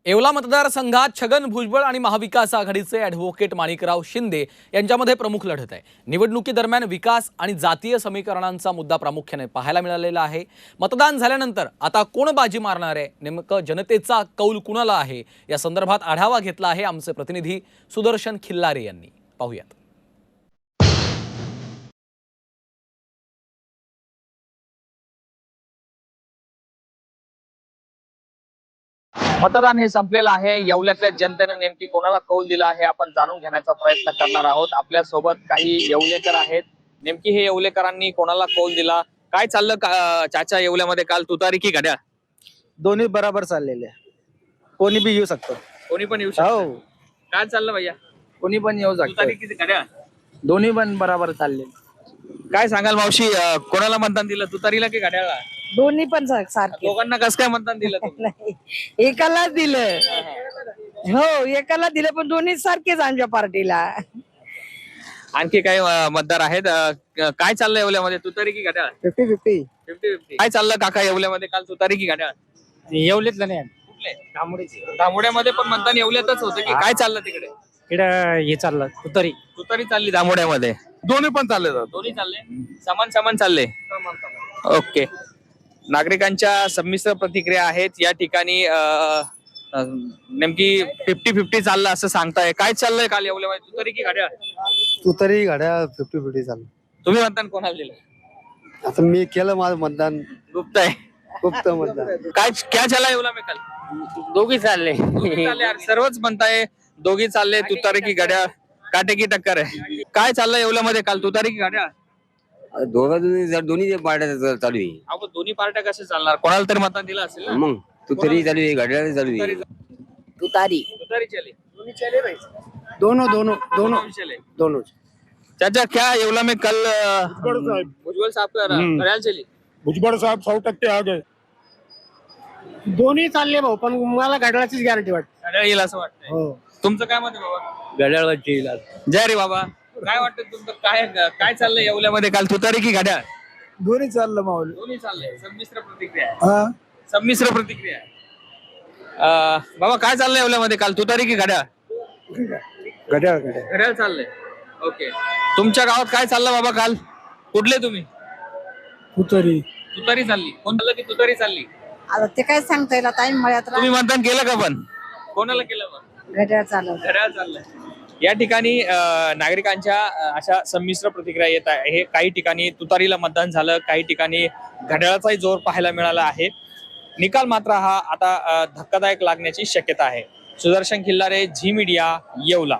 येवला मतदारसंघात छगन भुजबळ आणि महाविकास आघाडीचे ॲडव्होकेट माणिकराव शिंदे यांच्यामध्ये प्रमुख लढत आहे। निवडणुकीदरम्यान विकास आणि जातीय समीकरणांचा मुद्दा प्रामुख्याने पाहायला मिळालेला आहे। मतदान झाल्यानंतर आता कोण बाजी मारणार आहे, नेमकं जनतेचा कौल कुणाला आहे, या संदर्भात आढावा घेतला आहे आमचे प्रतिनिधी सुदर्शन खिल्लारे यांनी। पाहूयात। मतदान हे संपलेलं आहे। येवल्यातल्या जनतेने नेमकी कोणाला कौल दिला आहे आपण जाणून घेण्याचा प्रयत्न करणार आहोत। आपल्या सोबत काही येवलेकर आहेत। नेमकी हे येवलेकरांनी कोणाला कौल दिला, काय चाललं चाचा येवल्यामध्ये काल तुतारी की घड्याळ? दोन्ही बराबर चाललेले आहे। कोणी बी येऊ शकतो, कोणी पण येऊ शकतं। हो काय चाललं भैया? कोणी पण येऊ तुतारी शकतो, की घड्याळ? दोन्ही पण बराबर चालले। काय सांगाल मावशी, कोणाला मतदान दिलं, तुतारीला की घड्याळला? दोन्ही पण सारखे दोघांना कसं काय मतदान दिलं तुम्ही? नाही, एकाला दिलं, हो एकाला दिलं, पण दोन्ही सारखेच आमच्या पार्टीला। आणखी काही मतदार आहेत? काय चाललं येवल्यामध्ये, तुतारी की घड्याळ? 50-50 50-50 काय चाललं काका येवल्यामध्ये काल, तुतारी की घड्याळ? येवलेतलं नाही, कुठले? दामोड्यामध्ये पण मतदान येवल्यातच होतं की काय चाललं तिकडे? इकडं हे चाललं तुतारी। तुतारी चालली दामोड्यामध्ये? दोन्ही पण चालले जातात। दोन्ही चालले, समान समान चालले। ओके, नागरिकांच्या संमिश्र प्रतिक्रिया आहेत या ठिकाणी। नेमकी 50-50 चाललं असं सांगताय। काय चाललंय काल येवल्यामध्ये, तुतारी की घड्याळ? तुतारी घड्याळ 50-50 चाललं। तुम्ही मतदान कोणाला दिलं? आता मी केलं माझं मतदान, गुप्त आहे। गुप्त मतदान। काय क्या झाला येवला में काल? दोघी चालले। दोघी चालले यार, सर्वच म्हणताय दोघी चालले, तुतारी की घड्याळ, काटे की टक्कर आहे। काय चाललं येवल्यामध्ये काल, तुतारी की घड्याळ? दोन्ही पार्ट्या चालू आहे। आपण दोन्ही पार्ट्या कसे चालणार, कोणाला तरी मतदान दिलं असेल ना? मग तू तरी चालू आहे, घड्याळ चालू आहे। तुतारी तुतारी चले, दोनों दोनों दोनों चले। दोनों। चाचा क्या येवला में कल भुजबल साहब का घड्याळ चली? भुजबळ साहेब 100% आ गए। दोन्ही चालले भाऊ, पण मला घड्याळाचीच गॅरंटी वाटते। घड्याळ येईल असं वाटतंय। हो, तुमचं काय मत आहे बाबा? घड्याळाची येईल। जय रे बाबा, काय वाटतं तुमचं, काय काय चाललंय येवल्यामध्ये काल, तुतारी की घड्याळ? दोन्ही चाललं माऊली। दोन्ही चाललंय, संमिश्र प्रतिक्रिया आहे। संमिश्र प्रतिक्रिया आहे। बाबा काय चाललंय येवल्यामध्ये काल, तुतारी की घड्याळ? घड्याळ घड्याळ चाललंय। ओके, तुमच्या गावात काय चाललं बाबा काल, कुठले तुम्ही? तुतारी। तुतारी चालली, कोण चाललं की तुतारी चालली? आता ते काय सांगता येईल, आता आम्ही मळ्यात तुम्ही मतदान केलं का पण? कोणाला केलं मग? घड्याळ चालव। घड्याळ चाललंय। या ठिकाणी नागरिकांच्या अशा संमिश्र प्रतिक्रिया येत आहे। हे काही ठिकाणी तुतारीला मतदान झालं, काही ठिकाणी घड्याळाचाही जोर पाहायला मिळाला आहे। निकाल मात्र हा आता धक्कादायक लागण्याची शक्यता आहे। सुदर्शन खिल्लारे, झी मीडिया, येवला।